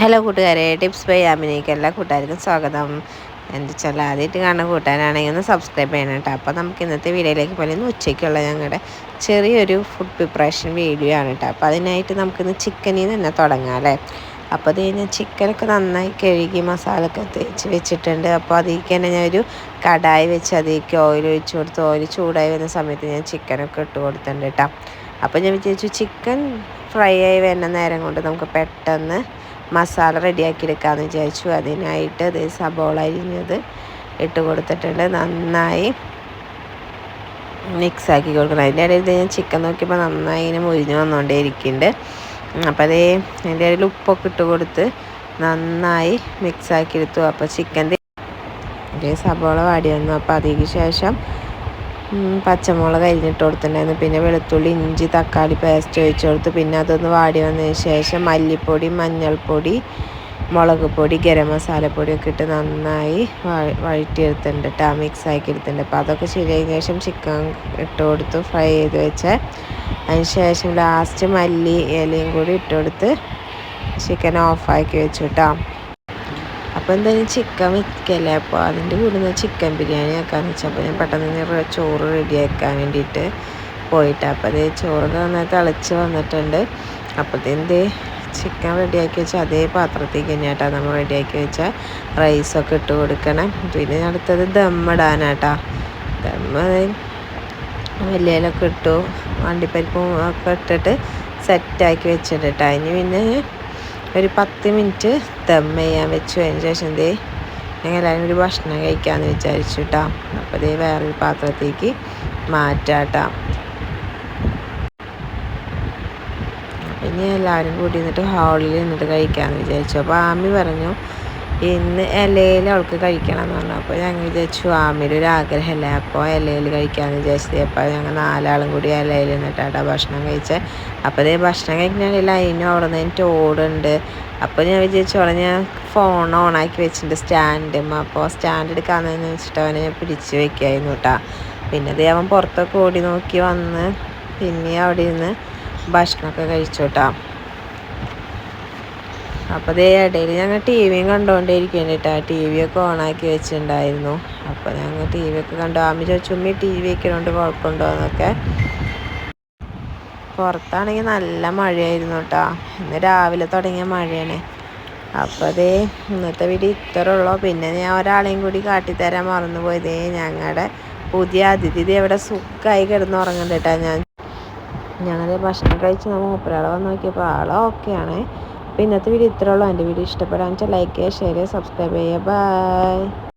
Hello കൂട്ടുകാരെ, tips by യാമിനിക്ക് എല്ലാ കൂട്ടുകാർക്കും സ്വാഗതം. എന്താ വെച്ചാൽ ആദ്യമായിട്ട് കാണുന്ന കൂട്ടുകാരാണെങ്കിൽ ഒന്ന് സബ്സ്ക്രൈബ് ചെയ്യണം കേട്ടോ. അപ്പോൾ നമുക്ക് ഇന്നത്തെ വീഡിയോയിലേക്ക് പോലെ ഇന്ന് ഉച്ചയ്ക്കുള്ള ഞങ്ങളുടെ ചെറിയൊരു ഫുഡ് പ്രിപ്പറേഷൻ വീഡിയോ ആണ് കേട്ടോ. അപ്പോൾ അതിനായിട്ട് നമുക്കിന്ന് ചിക്കനിൽ നിന്ന് തന്നെ തുടങ്ങാം അല്ലേ. അപ്പോൾ അത് കഴിഞ്ഞാൽ ചിക്കനൊക്കെ നന്നായി കഴുകി മസാലയൊക്കെ തേച്ച് വെച്ചിട്ടുണ്ട്. അപ്പോൾ അതിലേക്ക് തന്നെ ഞാനൊരു കടായി വെച്ച് അതിലേക്ക് ഓയിൽ ഒഴിച്ച് കൊടുത്ത് ഓയിൽ ചൂടായി വരുന്ന സമയത്ത് ഞാൻ ചിക്കനൊക്കെ ഇട്ട് കൊടുത്തിട്ടുണ്ട് കേട്ടോ. അപ്പോൾ ഞാൻ വിചാരിച്ചു ചിക്കൻ ഫ്രൈ ആയി വരുന്ന നേരം കൊണ്ട് നമുക്ക് പെട്ടെന്ന് മസാല റെഡിയാക്കി എടുക്കാമെന്ന് വിചാരിച്ചു. അതിനായിട്ട് ഇത് സബോള അരിഞ്ഞത് ഇട്ട് കൊടുത്തിട്ടുണ്ട്. നന്നായി മിക്സാക്കി കൊടുക്കണം. അതിൻ്റെ ഇടയിൽ ഞാൻ ചിക്കൻ നോക്കിയപ്പോൾ നന്നായി ഇങ്ങനെ മുരിഞ്ഞ് വന്നുകൊണ്ടേ ഇരിക്കുന്നുണ്ട്. അപ്പോൾ അതേ അതിൻ്റെ ഇടയിൽ ഉപ്പൊക്കെ ഇട്ട് കൊടുത്ത് നന്നായി മിക്സാക്കി എടുത്തു. അപ്പോൾ ചിക്കൻ്റെ സബോള വാടി വന്നു. അപ്പോൾ അതിന് ശേഷം പച്ചമുളക് അരിഞ്ഞിട്ട് കൊടുത്തിട്ടുണ്ടായിരുന്നു. പിന്നെ വെളുത്തുള്ളി, ഇഞ്ചി, തക്കാളി പേസ്റ്റ് ഒഴിച്ച് കൊടുത്ത് പിന്നെ അതൊന്ന് വാടി വന്നതിന് ശേഷം മല്ലിപ്പൊടി, മഞ്ഞൾപ്പൊടി, മുളക് പൊടി, ഗരം മസാലപ്പൊടിയൊക്കെ ഇട്ട് നന്നായി വഴറ്റിയെടുത്തിട്ടുണ്ട് കേട്ടോ. മിക്സ് ആക്കി എടുത്തിട്ടുണ്ട്. അപ്പോൾ അതൊക്കെ ശരിയായതിനു ശേഷം ചിക്കൻ ഇട്ട് കൊടുത്തു ഫ്രൈ ചെയ്ത് വെച്ച് അതിന് ശേഷം ലാസ്റ്റ് മല്ലി ഇലയും കൂടി ഇട്ട് കൊടുത്ത് ചിക്കൻ ഓഫാക്കി വെച്ചു കേട്ടോ. അപ്പോൾ എന്തായാലും ചിക്കൻ വെക്കല്ലേ, അപ്പോൾ അതിൻ്റെ കൂടെ നിന്ന് ചിക്കൻ ബിരിയാണി ആക്കാമെന്ന് വെച്ചപ്പോൾ ഞാൻ പെട്ടെന്ന് ചോറ് റെഡിയാക്കാൻ വേണ്ടിയിട്ട് പോയിട്ട് അപ്പോൾ അതേ ചോറൊക്കെ നന്നായി തിളച്ച് വന്നിട്ടുണ്ട്. അപ്പോഴത്തേൻ്റെ ചിക്കൻ റെഡിയാക്കി വെച്ചാൽ അതേ പാത്രത്തേക്ക് തന്നെയാട്ടോ നമ്മൾ റെഡിയാക്കി വെച്ചാൽ റൈസൊക്കെ ഇട്ട് കൊടുക്കണം. പിന്നെ അടുത്തത് ദമ്മിടാനാട്ടോ. ദമ്മ് വലിയലൊക്കെ ഇട്ടു, അണ്ടിപ്പരിപ്പും ഒക്കെ ഇട്ടിട്ട് സെറ്റാക്കി വെച്ചിട്ട് കേട്ടോ. അതിന് പിന്നെ ഒരു 10 മിനിറ്റ് ദം ചെയ്യാൻ വെച്ചു. അതിന് ശേഷം ഞങ്ങൾ എല്ലാവരും ഒരു ഭക്ഷണം കഴിക്കാമെന്ന് വിചാരിച്ചു കേട്ടോ. അപ്പോൾ വേറൊരു പാത്രത്തേക്ക് മാറ്റാം കേട്ടോ. പിന്നെ എല്ലാവരും കൂടി നിന്നിട്ട് ഹാളിൽ നിന്നിട്ട് കഴിക്കാമെന്ന് വിചാരിച്ചു. അപ്പോൾ ആമി പറഞ്ഞു ഇന്ന് ഇലയിൽ അവൾക്ക് കഴിക്കണം എന്ന് പറഞ്ഞു. അപ്പോൾ ഞങ്ങൾ വിചാരിച്ചു ആമിയുടെ ഒരു ആഗ്രഹമല്ലേ, അപ്പോൾ ഇലയിൽ കഴിക്കാമെന്ന് വിചാരിച്ചത്. അപ്പോൾ ഞങ്ങൾ 4 ആളും കൂടി ഇലയിൽ നിന്നിട്ടാണ് ഭക്ഷണം കഴിച്ചത്. അപ്പോൾ ഭക്ഷണം കഴിക്കണമെങ്കിൽ അതിനും അവിടെ നിന്ന് എനിക്ക് ഓടുണ്ട്. അപ്പോൾ ഞാൻ വിചാരിച്ചു അവിടെ ഞാൻ ഫോൺ ഓണാക്കി വെച്ചിട്ടുണ്ട് സ്റ്റാൻഡും. അപ്പോൾ സ്റ്റാൻഡ് എടുക്കാമെന്ന് വെച്ചിട്ട് അവനെ ഞാൻ പിടിച്ച് വെക്കായിരുന്നു കേട്ടോ. പിന്നെ അവൻ പുറത്തൊക്കെ ഓടി നോക്കി വന്ന് പിന്നെ അവിടെ ഇരുന്ന് ഭക്ഷണമൊക്കെ കഴിച്ചു കേട്ടോ. അപ്പോൾ ഇടയിൽ ഞങ്ങൾ ടി വിയും കണ്ടുകൊണ്ടേയിരിക്കുകയാണ് കേട്ടോ. ടി വിയൊക്കെ ഓണാക്കി വെച്ചിട്ടുണ്ടായിരുന്നു. അപ്പോൾ ഞങ്ങൾ ടി വിയൊക്കെ കണ്ടു. ആമി ചോദിച്ചു ഉമ്മി ടി വി വെക്കണോണ്ട് കുഴപ്പമുണ്ടോ എന്നൊക്കെ. പുറത്താണെങ്കിൽ നല്ല മഴയായിരുന്നു കേട്ടോ. ഇന്ന് രാവിലെ തുടങ്ങിയ മഴയാണ്. അപ്പോൾ ഇന്നത്തെ വീഡിയോ ഇത്രേ ഉള്ളൂ. പിന്നെ ഞാൻ ഒരാളെയും കൂടി കാട്ടിത്തരാൻ മറന്നുപോയത് ഞങ്ങളുടെ പുതിയ അതിഥി ഇവിടെ സുഖമായി കിടന്ന് ഉറങ്ങുന്നുണ്ട് കേട്ടോ. ഞങ്ങൾ ഭക്ഷണം കഴിച്ച് നമ്മൾ മൂപ്പരാളെ വന്ന് നോക്കിയപ്പോൾ ആളെ ഓക്കെയാണ്. അപ്പോൾ ഇന്നത്തെ വീഡിയോ ഇത്രേ ഉള്ളൂ. എൻ്റെ വീഡിയോ ഇഷ്ടപ്പെടാമെന്ന് വെച്ചാൽ ലൈക്ക് ചെയ്യുക, ഷെയർ ചെയ്യുക, സബ്സ്ക്രൈബ് ചെയ്യുക. ബൈ.